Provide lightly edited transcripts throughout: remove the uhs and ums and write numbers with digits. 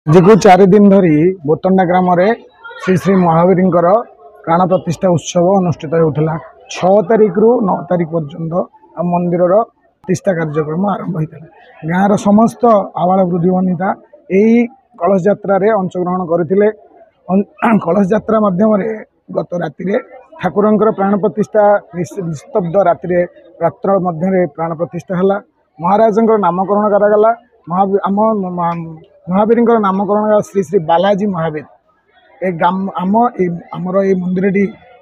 जिकु 4 दिन धरी बोतंडा ग्राम रे श्री श्री महावीर प्राण प्रतिष्ठा उत्सव अनुष्ठित होता। 6 तारिख रु 9 तारिख पर्यंत मंदिर प्रतिष्ठा कार्यक्रम आरंभ होता। गाँव समस्त आवाल वृद्धि वनिता यही कलश यात्रा रे अंशग्रहण करथिले। कलश यात्रा माध्यम गत राति ठाकुर प्राण प्रतिष्ठा निस्तब्ध राति रात्र मध्य प्राण प्रतिष्ठा है। महाराज नामकरण करागला। महावीर नामकरण श्री श्री बालाजी महावीर आमर ये मंदिर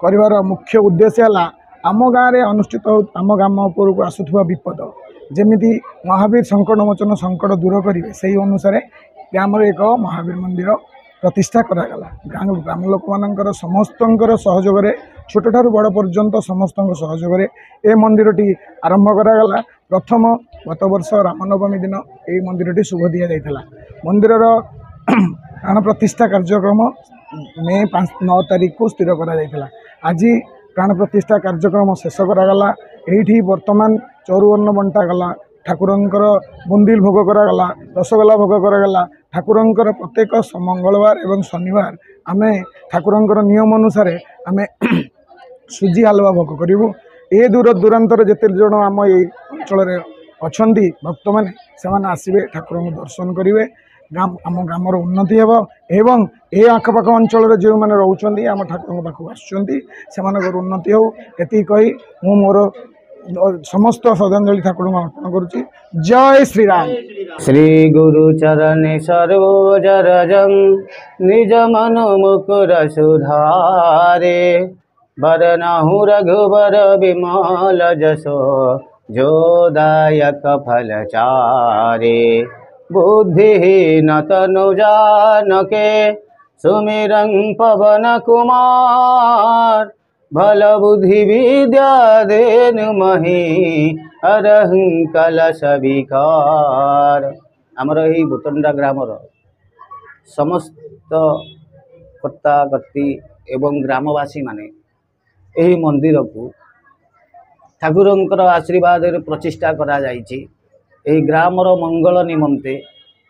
कर मुख्य उद्देश्य है आम गाँव में अनुष्ठित आम गाम उपरको आसुवा विपद जमी महावीर संकट मोचन संकट दूर करेंगे से अनुसार ग्राम एक महावीर मंदिर प्रतिष्ठा करागला। ग्राम लोक मान समस्त सहयोग छोट ठार बड़ पर्यंत समस्त सहयोग ए मंदिरटी आरंभ करागला। प्रथम गत वर्ष रामनवमी दिन ये मंदिरटी शुभ दि जाता। मंदिर प्राण प्रतिष्ठा कार्यक्रम मे 9 तारिख को स्थिर करा। आज प्राण प्रतिष्ठा कार्यक्रम शेष करागला। एठी वर्तमान चौरुअन्न बंटा गला। ठाकुरंकर बुंदिल भोग करागला, रसगोला भोग करागला। ठाकुरंकर प्रत्येक मंगलवार एवं शनिवार आमे ठाकुरंकर नियम अनुसार आमे सुजी हलवा भोग करूँ। ए दूर दूरांतर जिते जन आम ये अंचल अच्छा भक्त मैंने से आसवे ठाकुर दर्शन करेंगे। आम ग्रामर उन्नति हेब एवं ए आखपाख अंचल जो मैंने रोच आम ठाकुर पाखक आसर उन्नति हो ये कही मु मोर समस्त श्रद्धांजलि ठाकुर अर्पण करुच्ची। जय श्रीराम। श्री गुरु चरण सरोज रजं निज मन मुकुर सुधारे बरनहु रघुबर विमल जसो जोदायक फल चारे बुद्धिहीन तनु जानके सुमिरं पवन कुमार भल बुद्धि विद्या देनु मही अरहं कलश विकार। आमर यही बोतंडा ग्रामर समस्त कर्ता कर्ती एवं ग्रामवासी माने यही मंदिर को ठाकुरंकर आशीर्वाद प्रतिष्ठा करा जाइछि। एही ग्रामर मंगल निमंते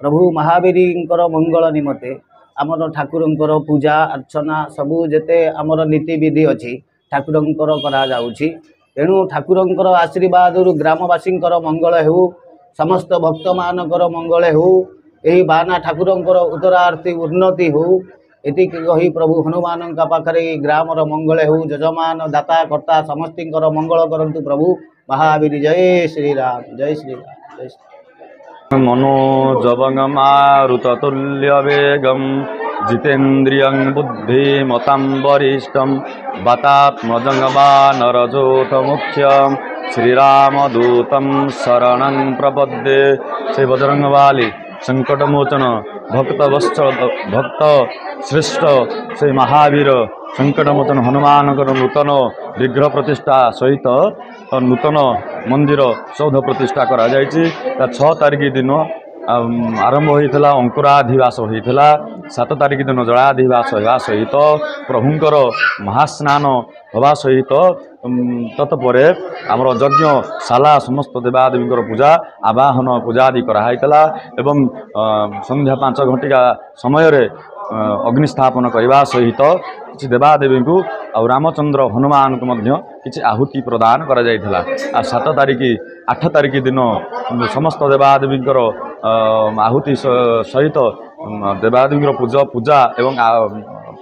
प्रभु महावीर मंगल निमंते आमर ठाकुरंकर पूजा अर्चना सबू जेते आमर नीति विधि अच्छी ठाकुरंकर करा जाउछि। तेणु ठाकुरंकर आशीर्वाद ग्रामवासी मंगल हो, समस्त भक्त मानकर मंगल हो, यही बाना ठाकुरंकर उत्तरार्थी उन्नति हो एति कही प्रभु हनुमान पाखरे ग्रामर मंगल हो। जजमान दाता कर्ता समस्त मंगल करंतु प्रभु महावीर। जय श्रीराम। जय श्रीराम। जय श्री मनोजवंगमारुततुल्य वेगम जितेन्द्रियं बुद्धिमतां वरिष्ठं वातात्मजं वानरजोत मुख्यं श्रीरामदूतं शरणं प्रपद्ये। श्री बजरंगबली संकटमोचन भक्त श्रेष्ठ श्री महावीर संकटमोचन हनुमान नूतन विग्रह प्रतिष्ठा सहित नूतन मंदिर सौध प्रतिष्ठा करा जायछि। 6 तारिख दिन आरंभ होता अंकुराधिवास होता। 7 तारिख दिन जलाधिवास होगा सहित प्रभुंकर महास्नान होगा सहित तत्पर आमर यज्ञशाला समस्त देवादेवी पूजा आवाहन पूजा आदि कराइला एवं संध्या 5 घंटिका समय अग्निस्थापन करने सहित किसी देवादेवी को और रामचंद्र हनुमान को मध्य किसी आहुति प्रदान करा जाइथिला। 7 तारिख 8 तारिख दिन समस्त देवादेवी आहुति सहित देवादेवी पूजा एवं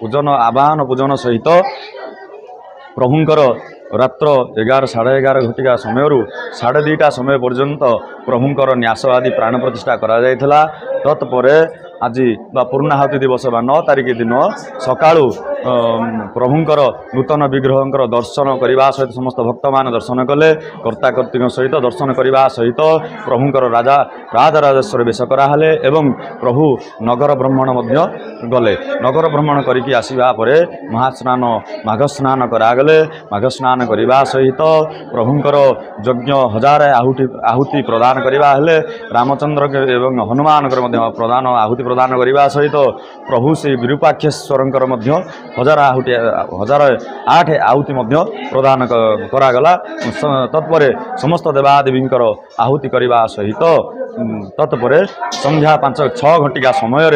पूजन आवाहन पूजन सहित प्रभुंकर रात्र 11 साढ़े 11 घटिका समय 2:30 समय पर्यंत प्रभुंकर न्यास आदि प्राण प्रतिष्ठा करा जाइथिला। तत्पर आज पूर्णाहुति दिवस 9 तारिख दिन सकाळु प्रभुंकर नूतन विग्रहंकर दर्शन करने सहित समस्त भक्त मान दर्शन कले। कर्ताकर्ती सहित दर्शन करने सहित प्रभुंकर राजराजेश्वर बेश कराले एवं प्रभु नगर भ्रमण गले। नगर भ्रमण करके आसवा परे महास्नान माघ स्नान करागले। माघ स्नान करने सहित प्रभुंकर यज्ञ 1000 आहुति प्रदान करने रामचंद्र एवं हनुमान प्रदान आहुति प्रदान करने सहित प्रभु श्री विरूपाक्षेश्वर 1008 आहुति प्रदान करागला। तत्पर समस्त देवादेवी आहुति करने सहित तत्परे संध्या 5-6 घटिका समय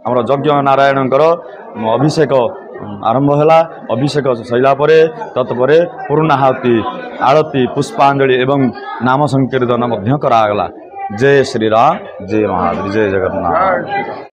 आमर यज्ञ नारायण अभिषेक आरंभ है। अभिषेक सैला तत्परे पूर्णाहुति आरती पुष्पांजलि एवं नाम संकीर्तन करागला। जय श्री राम, जय महावीर, जय जगन्नाथ।